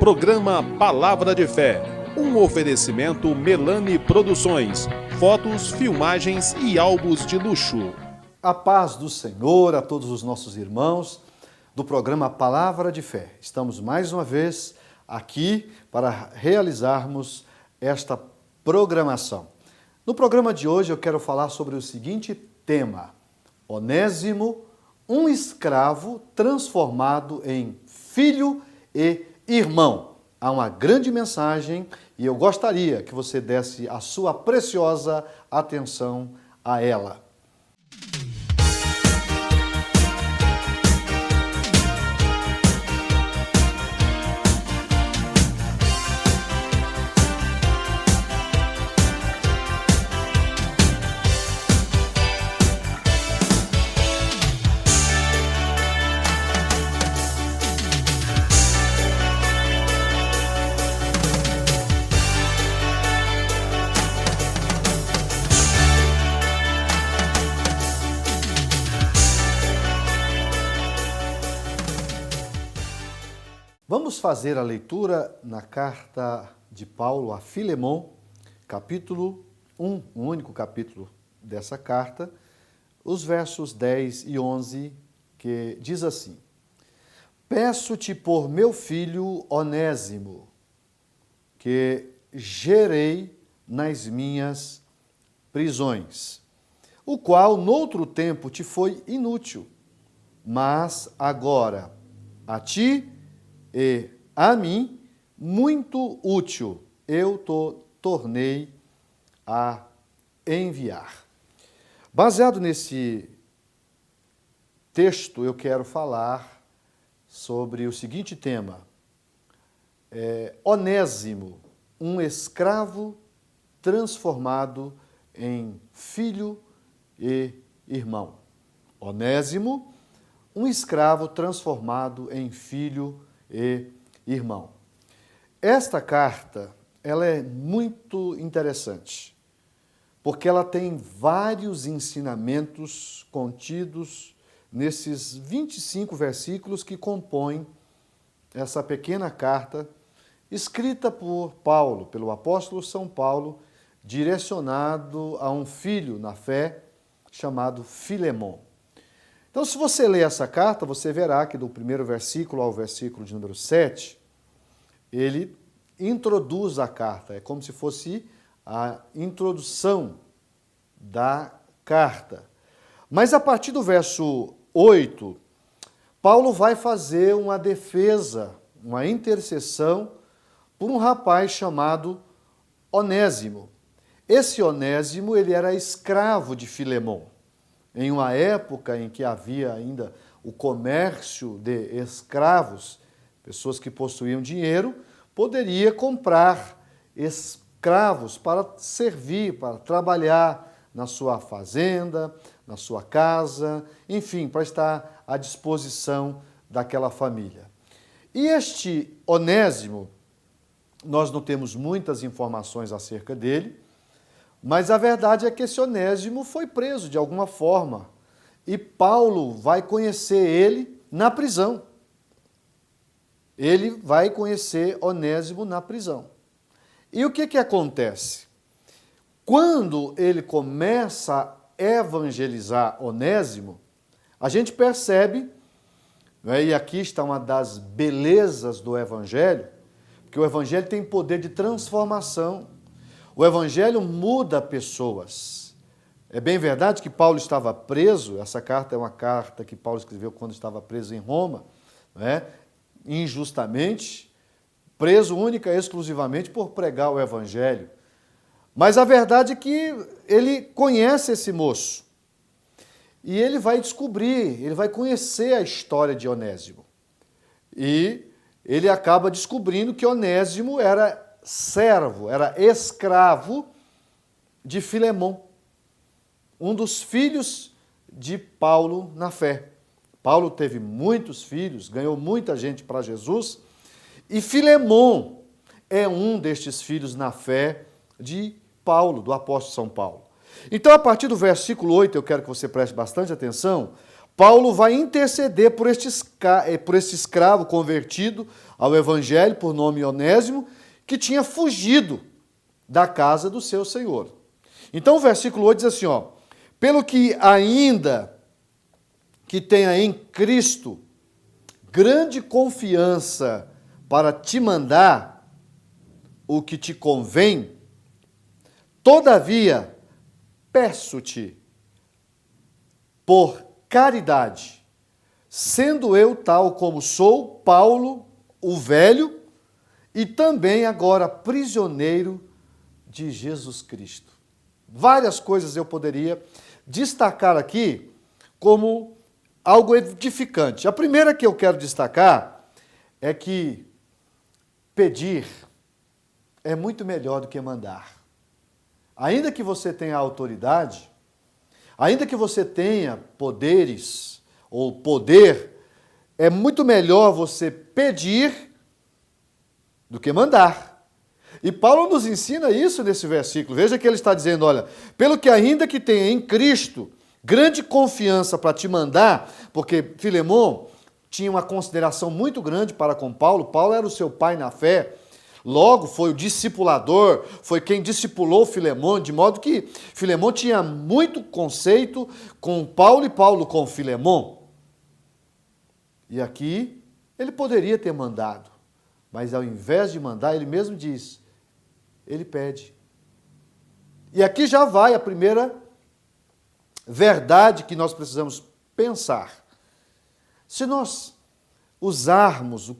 Programa Palavra de Fé, um oferecimento Melani Produções, fotos, filmagens e álbuns de luxo. A paz do Senhor a todos os nossos irmãos do programa Palavra de Fé. Estamos mais uma vez aqui para realizarmos esta programação. No programa de hoje eu quero falar sobre o seguinte tema: Onésimo, um escravo transformado em filho e irmão. Há uma grande mensagem e eu gostaria que você desse a sua preciosa atenção a ela. Vamos fazer a leitura na carta de Paulo a Filemon, capítulo 1, o único capítulo dessa carta, os versos 10 e 11, que diz assim: Peço-te por meu filho Onésimo, que gerei nas minhas prisões, o qual noutro tempo te foi inútil, mas agora a ti e a mim muito útil, eu tornei a enviar. Baseado nesse texto, eu quero falar sobre o seguinte tema: Onésimo, um escravo transformado em filho e irmão. Onésimo, um escravo transformado em filho e irmão. Esta carta, ela é muito interessante, porque ela tem vários ensinamentos contidos nesses 25 versículos que compõem essa pequena carta escrita por Paulo, pelo apóstolo São Paulo, direcionado a um filho na fé chamado Filemon. Então, se você ler essa carta, você verá que do primeiro versículo ao versículo de número 7, ele introduz a carta. É como se fosse a introdução da carta. Mas a partir do verso 8, Paulo vai fazer uma defesa, uma intercessão por um rapaz chamado Onésimo. Esse Onésimo, ele era escravo de Filemon. Em uma época em que havia ainda o comércio de escravos, pessoas que possuíam dinheiro, poderia comprar escravos para servir, para trabalhar na sua fazenda, na sua casa, enfim, para estar à disposição daquela família. E este Onésimo, nós não temos muitas informações acerca dele, mas a verdade é que esse Onésimo foi preso de alguma forma e Paulo vai conhecer ele na prisão. Ele vai conhecer Onésimo na prisão. E o que acontece? Quando ele começa a evangelizar Onésimo, a gente percebe, e aqui está uma das belezas do evangelho, porque o evangelho tem poder de transformação. O evangelho muda pessoas. É bem verdade que Paulo estava preso, essa carta é uma carta que Paulo escreveu quando estava preso em Roma, injustamente, preso única e exclusivamente por pregar o evangelho. Mas a verdade é que ele conhece esse moço e ele vai descobrir, ele vai conhecer a história de Onésimo. E ele acaba descobrindo que Onésimo era servo, era escravo de Filemon, um dos filhos de Paulo na fé. Paulo teve muitos filhos, ganhou muita gente para Jesus, e Filemon é um destes filhos na fé de Paulo, do apóstolo São Paulo. Então, a partir do versículo 8, eu quero que você preste bastante atenção. Paulo vai interceder por este escravo convertido ao evangelho, por nome Onésimo, que tinha fugido da casa do seu senhor. Então o versículo 8 diz assim, ó, pelo que ainda que tenha em Cristo grande confiança para te mandar o que te convém, todavia peço-te por caridade, sendo eu tal como sou, Paulo, o velho, e também agora prisioneiro de Jesus Cristo. Várias coisas eu poderia destacar aqui como algo edificante. A primeira que eu quero destacar é que pedir é muito melhor do que mandar. Ainda que você tenha autoridade, ainda que você tenha poderes ou poder, é muito melhor você pedir do que mandar. E Paulo nos ensina isso nesse versículo. Veja que ele está dizendo, olha, pelo que ainda que tenha em Cristo grande confiança para te mandar, porque Filemon tinha uma consideração muito grande para com Paulo, Paulo era o seu pai na fé, logo foi o discipulador, foi quem discipulou Filemon, de modo que Filemon tinha muito conceito com Paulo e Paulo com Filemon. E aqui ele poderia ter mandado, mas ao invés de mandar, ele mesmo diz, ele pede. E aqui já vai a primeira verdade que nós precisamos pensar. Se nós usarmos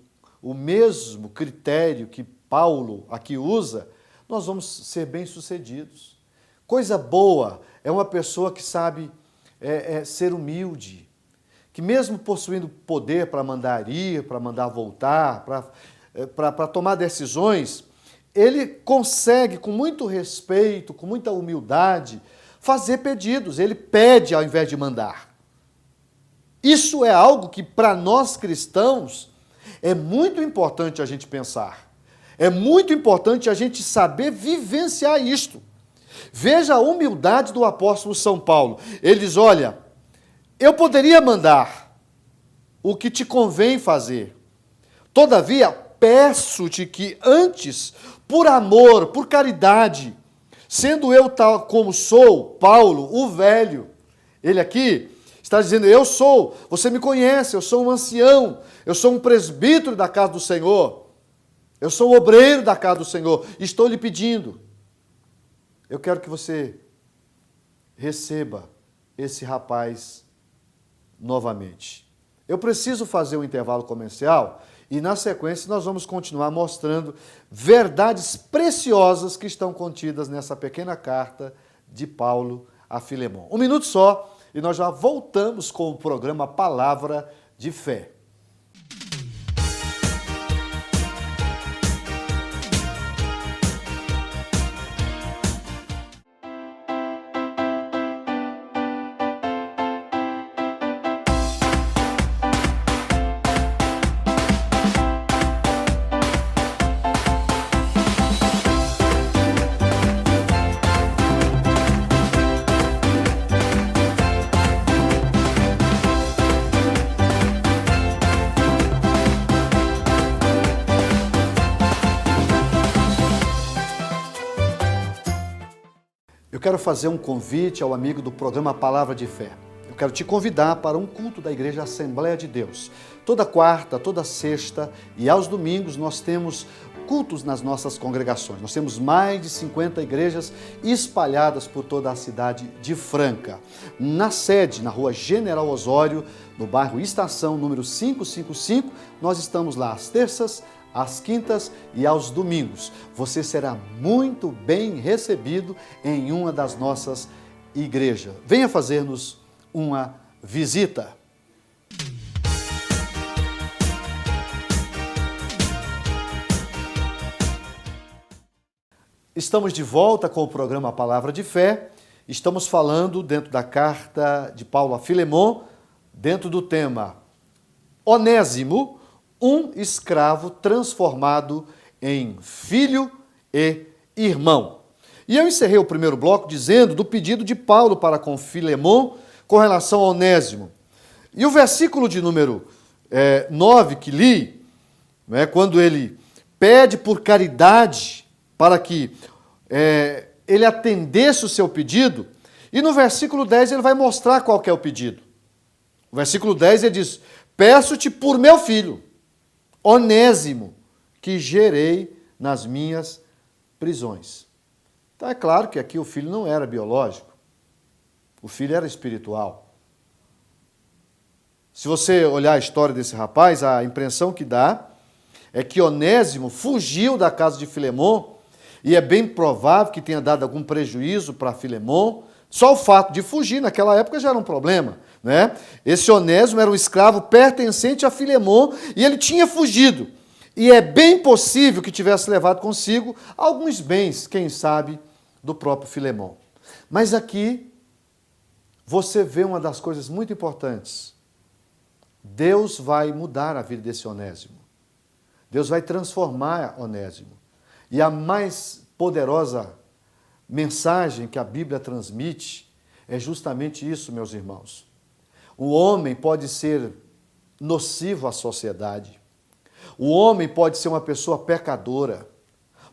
o mesmo critério que Paulo aqui usa, nós vamos ser bem-sucedidos. Coisa boa é uma pessoa que sabe ser humilde, que mesmo possuindo poder para mandar ir, para mandar voltar, para tomar decisões, ele consegue, com muito respeito, com muita humildade, fazer pedidos. Ele pede ao invés de mandar. Isso é algo que, para nós cristãos, é muito importante a gente pensar. É muito importante a gente saber vivenciar isto. Veja a humildade do apóstolo São Paulo. Ele diz, olha, eu poderia mandar o que te convém fazer. Todavia, peço-te que antes, por amor, por caridade, sendo eu tal como sou, Paulo, o velho, ele aqui está dizendo, eu sou, você me conhece, eu sou um ancião, eu sou um presbítero da casa do Senhor, eu sou um obreiro da casa do Senhor, estou lhe pedindo, eu quero que você receba esse rapaz novamente. Eu preciso fazer um intervalo comercial e, na sequência, nós vamos continuar mostrando verdades preciosas que estão contidas nessa pequena carta de Paulo a Filemon. Um minuto só e nós já voltamos com o programa Palavra de Fé. Eu quero fazer um convite ao amigo do programa Palavra de Fé. Eu quero te convidar para um culto da Igreja Assembleia de Deus. Toda quarta, toda sexta e aos domingos nós temos cultos nas nossas congregações. Nós temos mais de 50 igrejas espalhadas por toda a cidade de Franca. Na sede, na rua General Osório, no bairro Estação, número 555, nós estamos lá às terças, às quintas e aos domingos. Você será muito bem recebido em uma das nossas igrejas. Venha fazer-nos uma visita. Estamos de volta com o programa Palavra de Fé. Estamos falando dentro da carta de Paulo a Filemon, dentro do tema Onésimo, um escravo transformado em filho e irmão. E eu encerrei o primeiro bloco dizendo do pedido de Paulo para com Filemon com relação a Onésimo. E o versículo de número 9 que li, né, quando ele pede por caridade para que ele atendesse o seu pedido, e no versículo 10 ele vai mostrar qual que é o pedido. O versículo 10 ele diz: peço-te por meu filho, Onésimo, que gerei nas minhas prisões. Então é claro que aqui o filho não era biológico, o filho era espiritual. Se você olhar a história desse rapaz, a impressão que dá é que Onésimo fugiu da casa de Filemon, e é bem provável que tenha dado algum prejuízo para Filemon. Só o fato de fugir naquela época já era um problema, né? Esse Onésimo era um escravo pertencente a Filemon e ele tinha fugido. E é bem possível que tivesse levado consigo alguns bens, quem sabe, do próprio Filemon. Mas aqui você vê uma das coisas muito importantes. Deus vai mudar a vida desse Onésimo. Deus vai transformar Onésimo. E a mais poderosa mensagem que a Bíblia transmite é justamente isso, meus irmãos. O homem pode ser nocivo à sociedade. O homem pode ser uma pessoa pecadora.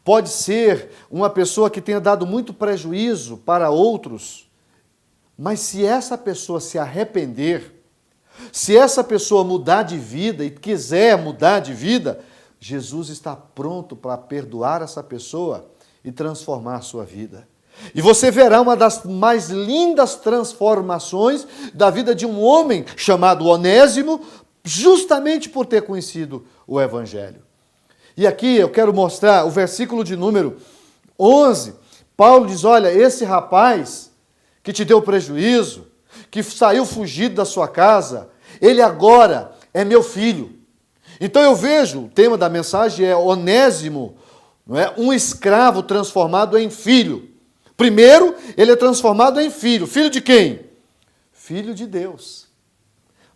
Pode ser uma pessoa que tenha dado muito prejuízo para outros. Mas se essa pessoa se arrepender, se essa pessoa mudar de vida e quiser mudar de vida, Jesus está pronto para perdoar essa pessoa e transformar a sua vida. E você verá uma das mais lindas transformações da vida de um homem chamado Onésimo, justamente por ter conhecido o Evangelho. E aqui eu quero mostrar o versículo de número 11. Paulo diz: olha, esse rapaz que te deu prejuízo, que saiu fugido da sua casa, ele agora é meu filho. Então eu vejo, o tema da mensagem é Onésimo, não é? Um escravo transformado em filho. Primeiro, ele é transformado em filho. Filho de quem? Filho de Deus.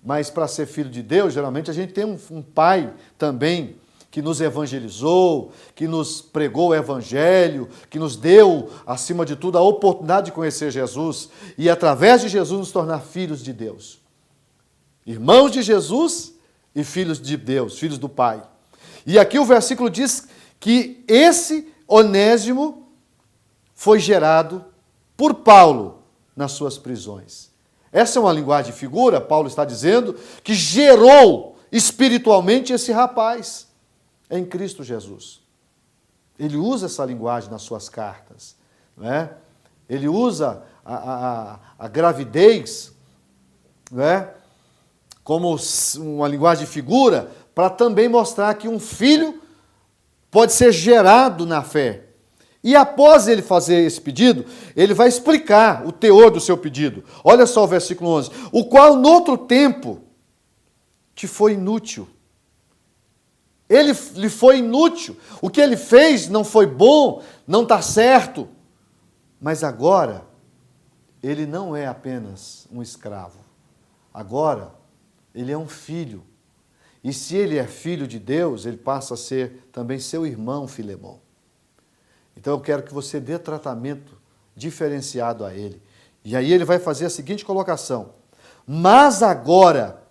Mas para ser filho de Deus, geralmente a gente tem um pai também que nos evangelizou, que nos pregou o evangelho, que nos deu, acima de tudo, a oportunidade de conhecer Jesus e, através de Jesus, nos tornar filhos de Deus. Irmãos de Jesus e filhos de Deus, filhos do Pai. E aqui o versículo diz que esse Onésimo foi gerado por Paulo nas suas prisões. Essa é uma linguagem de figura. Paulo está dizendo que gerou espiritualmente esse rapaz em Cristo Jesus. Ele usa essa linguagem nas suas cartas, né? Ele usa a gravidez, né, como uma linguagem de figura para também mostrar que um filho pode ser gerado na fé. E após ele fazer esse pedido, ele vai explicar o teor do seu pedido. Olha só o versículo 11. O qual, noutro tempo, te foi inútil. Ele lhe foi inútil. O que ele fez não foi bom, não está certo. Mas agora, ele não é apenas um escravo. Agora, ele é um filho. E se ele é filho de Deus, ele passa a ser também seu irmão Filemon. Então eu quero que você dê tratamento diferenciado a ele. E aí ele vai fazer a seguinte colocação: mas agora,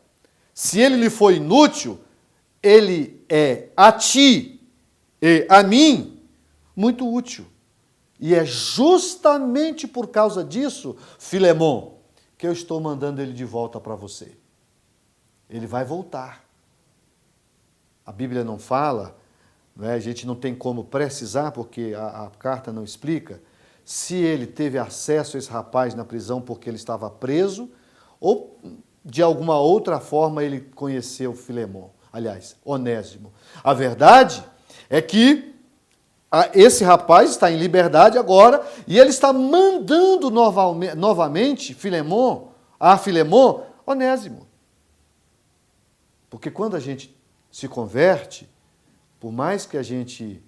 se ele lhe foi inútil, ele é a ti e a mim muito útil. E é justamente por causa disso, Filemon, que eu estou mandando ele de volta para você. Ele vai voltar. A Bíblia não fala, a gente não tem como precisar, porque a carta não explica, se ele teve acesso a esse rapaz na prisão porque ele estava preso, ou de alguma outra forma ele conheceu Filemon, aliás, Onésimo. A verdade é que esse rapaz está em liberdade agora, e ele está mandando novamente a Filemon, Onésimo. Porque quando a gente se converte, por mais que a gente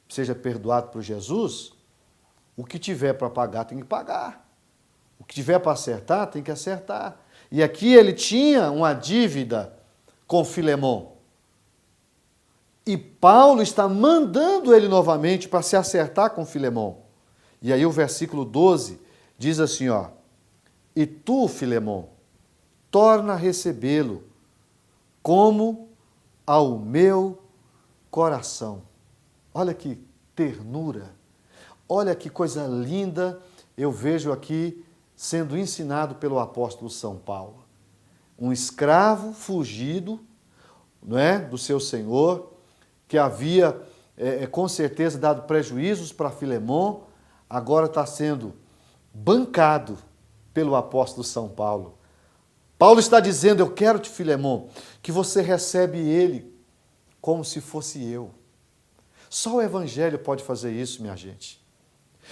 seja perdoado por Jesus, o que tiver para pagar tem que pagar. O que tiver para acertar tem que acertar. E aqui ele tinha uma dívida com Filemon. E Paulo está mandando ele novamente para se acertar com Filemon. E aí o versículo 12 diz assim, ó: e tu, Filemon, torna a recebê-lo como ao meu coração. Olha que ternura, olha que coisa linda eu vejo aqui sendo ensinado pelo apóstolo São Paulo. Um escravo fugido, não é, do seu senhor, que havia com certeza dado prejuízos para Filemon, agora está sendo bancado pelo apóstolo São Paulo. Paulo está dizendo, eu quero, Filemon, que você recebe ele como se fosse eu. Só o Evangelho pode fazer isso, minha gente.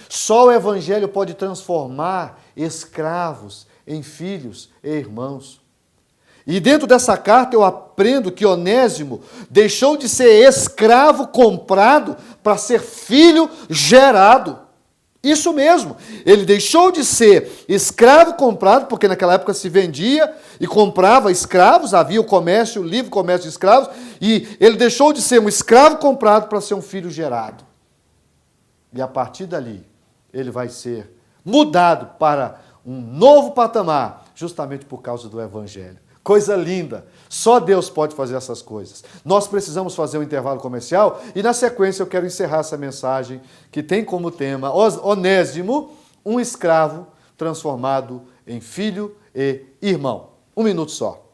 Só o Evangelho pode transformar escravos em filhos e irmãos. E dentro dessa carta eu aprendo que Onésimo deixou de ser escravo comprado para ser filho gerado. Isso mesmo, ele deixou de ser escravo comprado, porque naquela época se vendia e comprava escravos, havia o comércio, o livre comércio de escravos, e ele deixou de ser um escravo comprado para ser um filho gerado. E a partir dali, ele vai ser mudado para um novo patamar, justamente por causa do Evangelho. Coisa linda, só Deus pode fazer essas coisas. Nós precisamos fazer um intervalo comercial e na sequência eu quero encerrar essa mensagem que tem como tema Onésimo, um escravo transformado em filho e irmão. 1 minuto só.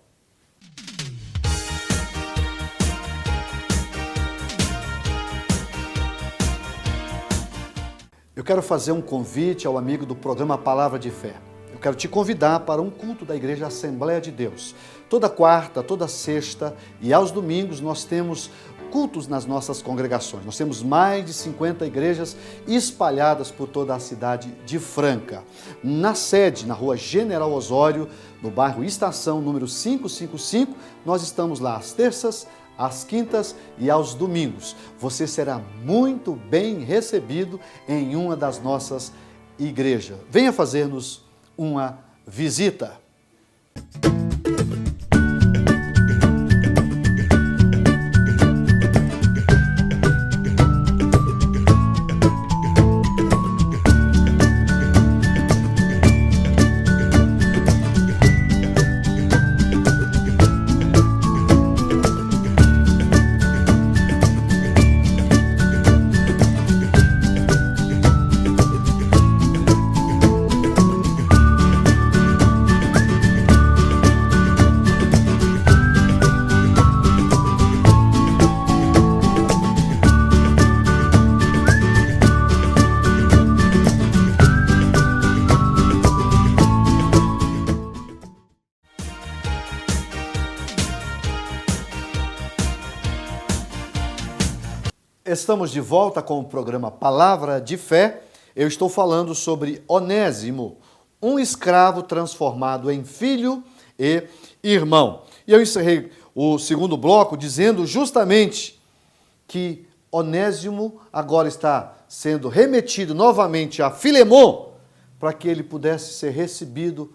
Eu quero fazer um convite ao amigo do programa Palavra de Fé. Eu quero te convidar para um culto da Igreja Assembleia de Deus. Toda quarta, toda sexta e aos domingos nós temos cultos nas nossas congregações. Nós temos mais de 50 igrejas espalhadas por toda a cidade de Franca. Na sede, na rua General Osório, no bairro Estação, número 555, nós estamos lá às terças, às quintas e aos domingos. Você será muito bem recebido em uma das nossas igrejas. Venha fazer-nos uma visita. Estamos de volta com o programa Palavra de Fé. Eu estou falando sobre Onésimo, um escravo transformado em filho e irmão. E eu encerrei o segundo bloco dizendo justamente que Onésimo agora está sendo remetido novamente a Filemon para que ele pudesse ser recebido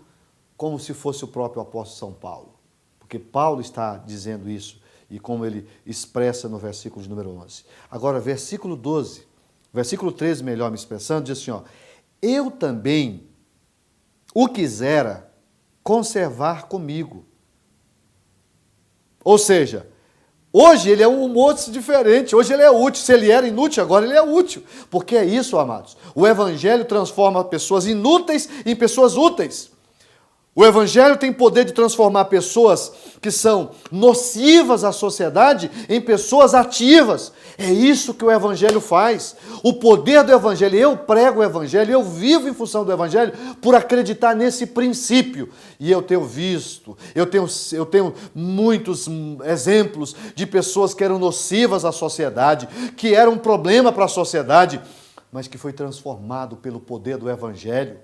como se fosse o próprio apóstolo São Paulo. Porque Paulo está dizendo isso. E como ele expressa no versículo de número 11. Agora, versículo 12, versículo 13, melhor me expressando, diz assim, ó, eu também o quisera conservar comigo. Ou seja, hoje ele é um moço diferente, hoje ele é útil. Se ele era inútil, agora ele é útil. Porque é isso, amados. O Evangelho transforma pessoas inúteis em pessoas úteis. O Evangelho tem poder de transformar pessoas que são nocivas à sociedade em pessoas ativas. É isso que o Evangelho faz. O poder do Evangelho. Eu prego o Evangelho, eu vivo em função do Evangelho por acreditar nesse princípio. E eu tenho visto, eu tenho muitos exemplos de pessoas que eram nocivas à sociedade, que eram um problema para a sociedade, mas que foi transformado pelo poder do Evangelho.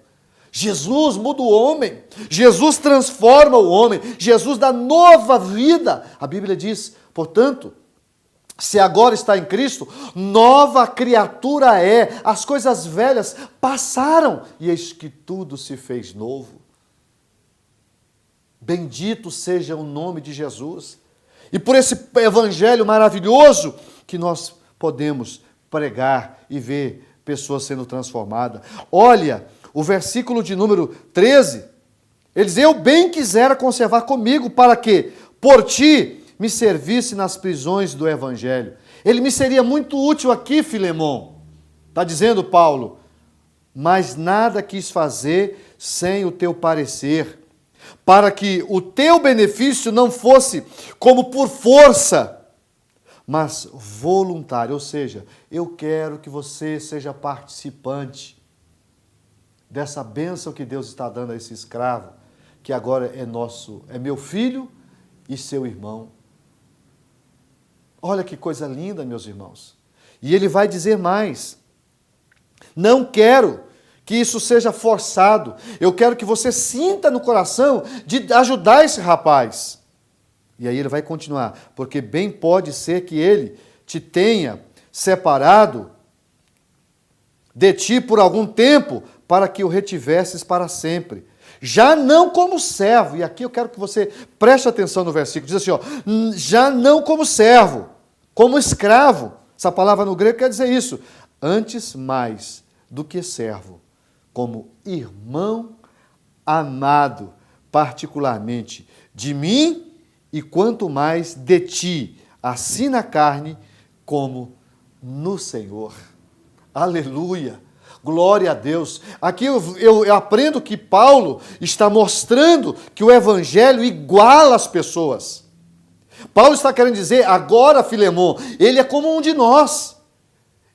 Jesus muda o homem, Jesus transforma o homem, Jesus dá nova vida. A Bíblia diz, portanto, se agora está em Cristo, nova criatura é, as coisas velhas passaram e eis que tudo se fez novo. Bendito seja o nome de Jesus. E por esse evangelho maravilhoso que nós podemos pregar e ver pessoas sendo transformadas. Olha, o versículo de número 13, Ele diz, eu bem quisera conservar comigo para que, por ti, me servisse nas prisões do Evangelho. Ele me seria muito útil aqui, Filemon. Está dizendo Paulo, mas nada quis fazer sem o teu parecer, para que o teu benefício não fosse como por força, mas voluntário. Ou seja, eu quero que você seja participante dessa bênção que Deus está dando a esse escravo, que agora é meu filho e seu irmão. Olha que coisa linda, meus irmãos. E ele vai dizer mais. Não quero que isso seja forçado. Eu quero que você sinta no coração de ajudar esse rapaz. E aí ele vai continuar. Porque bem pode ser que ele te tenha separado de ti por algum tempo para que o retivesses para sempre. Já não como servo. E aqui eu quero que você preste atenção no versículo. Diz assim, ó, já não como servo, como escravo. Essa palavra no grego quer dizer isso. Antes mais do que servo, como irmão amado, particularmente de mim e quanto mais de ti, assim na carne como no Senhor. Aleluia! Glória a Deus. Aqui eu aprendo que Paulo está mostrando que o Evangelho iguala as pessoas. Paulo está querendo dizer, agora, Filemon, ele é como um de nós.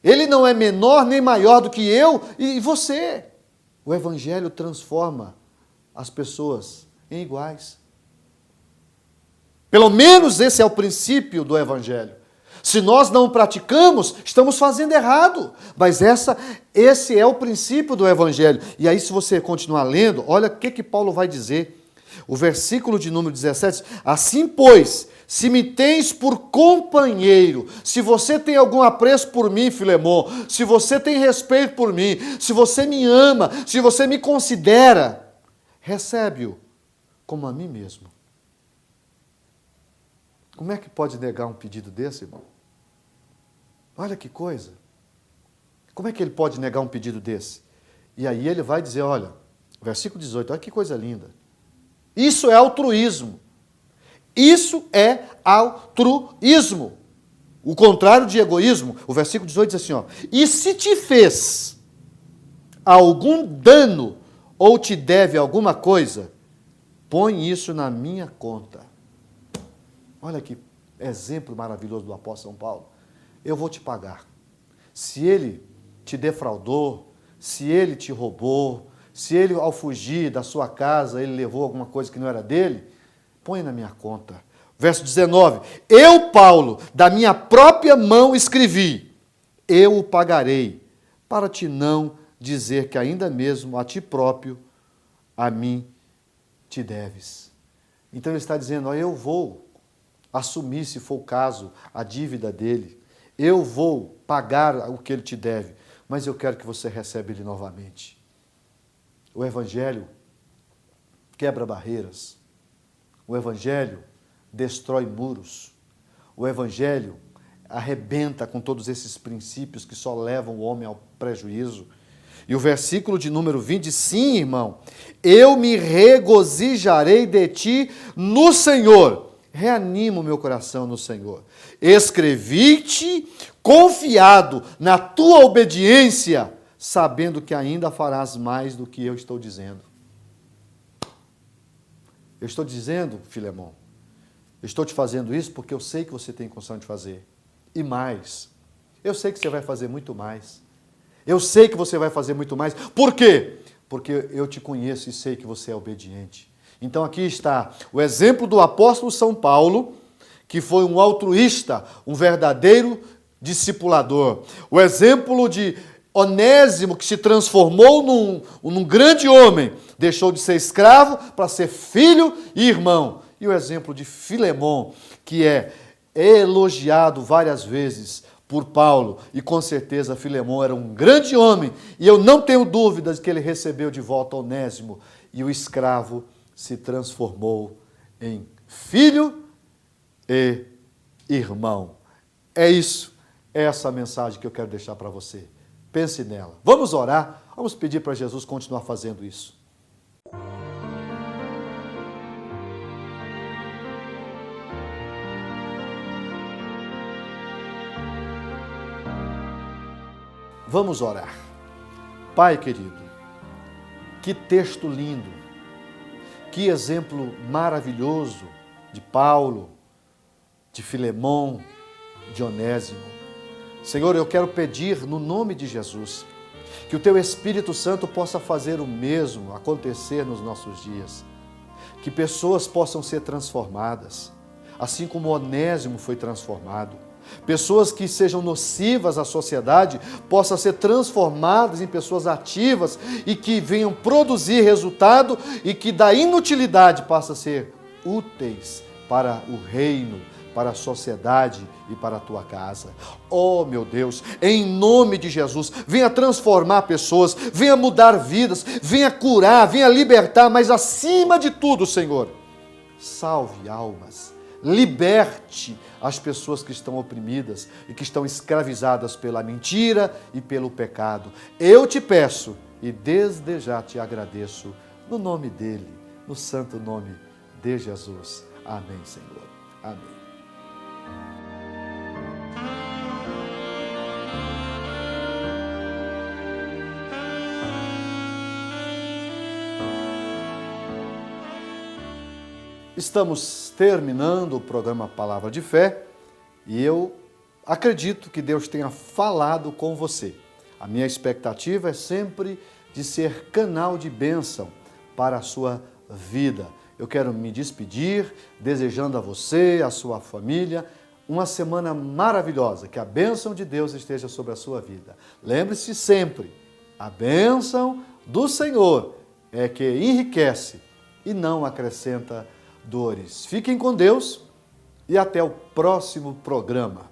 Ele não é menor nem maior do que eu e você. O Evangelho transforma as pessoas em iguais. Pelo menos esse é o princípio do Evangelho. Se nós não praticamos, estamos fazendo errado. Mas esse é o princípio do Evangelho. E aí, se você continuar lendo, olha o que Paulo vai dizer. O versículo de número 17. Assim, pois, se me tens por companheiro, se você tem algum apreço por mim, Filemon, se você tem respeito por mim, se você me ama, se você me considera, recebe-o como a mim mesmo. Como é que pode negar um pedido desse, irmão? Olha que coisa. Como é que ele pode negar um pedido desse? E aí ele vai dizer, olha, versículo 18, olha que coisa linda. Isso é altruísmo. Isso é altruísmo. O contrário de egoísmo, o versículo 18 diz assim, ó, e se te fez algum dano ou te deve alguma coisa, põe isso na minha conta. Olha que exemplo maravilhoso do apóstolo São Paulo. Eu vou te pagar. Se ele te defraudou, se ele te roubou, se ele ao fugir da sua casa, ele levou alguma coisa que não era dele, põe na minha conta. Verso 19. Eu, Paulo, da minha própria mão escrevi, eu o pagarei, para te não dizer que ainda mesmo a ti próprio, a mim te deves. Então ele está dizendo, ó, eu vou assumir, se for o caso, a dívida dele. Eu vou pagar o que ele te deve, mas eu quero que você receba ele novamente. O Evangelho quebra barreiras. O Evangelho destrói muros. O Evangelho arrebenta com todos esses princípios que só levam o homem ao prejuízo. E o versículo de número 20, sim, irmão, eu me regozijarei de ti no Senhor. Reanima o meu coração no Senhor. Escrevi-te confiado na tua obediência, sabendo que ainda farás mais do que eu estou dizendo. Eu estou dizendo, Filemon, eu estou te fazendo isso porque eu sei que você tem condição de fazer. E mais, eu sei que você vai fazer muito mais. Eu sei que você vai fazer muito mais. Por quê? Porque eu te conheço e sei que você é obediente. Então aqui está o exemplo do apóstolo São Paulo, que foi um altruísta, um verdadeiro discipulador. O exemplo de Onésimo, que se transformou num grande homem, deixou de ser escravo para ser filho e irmão. E o exemplo de Filemon, que é elogiado várias vezes por Paulo, e com certeza Filemon era um grande homem, e eu não tenho dúvidas que ele recebeu de volta Onésimo, e o escravo se transformou em filho e irmão. É isso, é essa a mensagem que eu quero deixar para você. Pense nela. Vamos orar, vamos pedir para Jesus continuar fazendo isso. Vamos orar. Pai querido, que texto lindo, que exemplo maravilhoso de Paulo, de Filemão, de Onésimo. Senhor, eu quero pedir no nome de Jesus que o Teu Espírito Santo possa fazer o mesmo acontecer nos nossos dias. Que pessoas possam ser transformadas, assim como Onésimo foi transformado. Pessoas que sejam nocivas à sociedade possam ser transformadas em pessoas ativas e que venham produzir resultado e que da inutilidade passem a ser úteis para o reino, para a sociedade e para a tua casa. Oh, meu Deus, em nome de Jesus, venha transformar pessoas, venha mudar vidas, venha curar, venha libertar, mas acima de tudo, Senhor, salve almas, liberte as pessoas que estão oprimidas e que estão escravizadas pela mentira e pelo pecado. Eu te peço e desde já te agradeço, no nome dele, no santo nome de Jesus. Amém, Senhor. Amém. Estamos terminando o programa Palavra de Fé e eu acredito que Deus tenha falado com você. A minha expectativa é sempre de ser canal de bênção para a sua vida. Eu quero me despedir, desejando a você, a sua família, uma semana maravilhosa, que a bênção de Deus esteja sobre a sua vida. Lembre-se sempre, a bênção do Senhor é que enriquece e não acrescenta dores. Fiquem com Deus e até o próximo programa.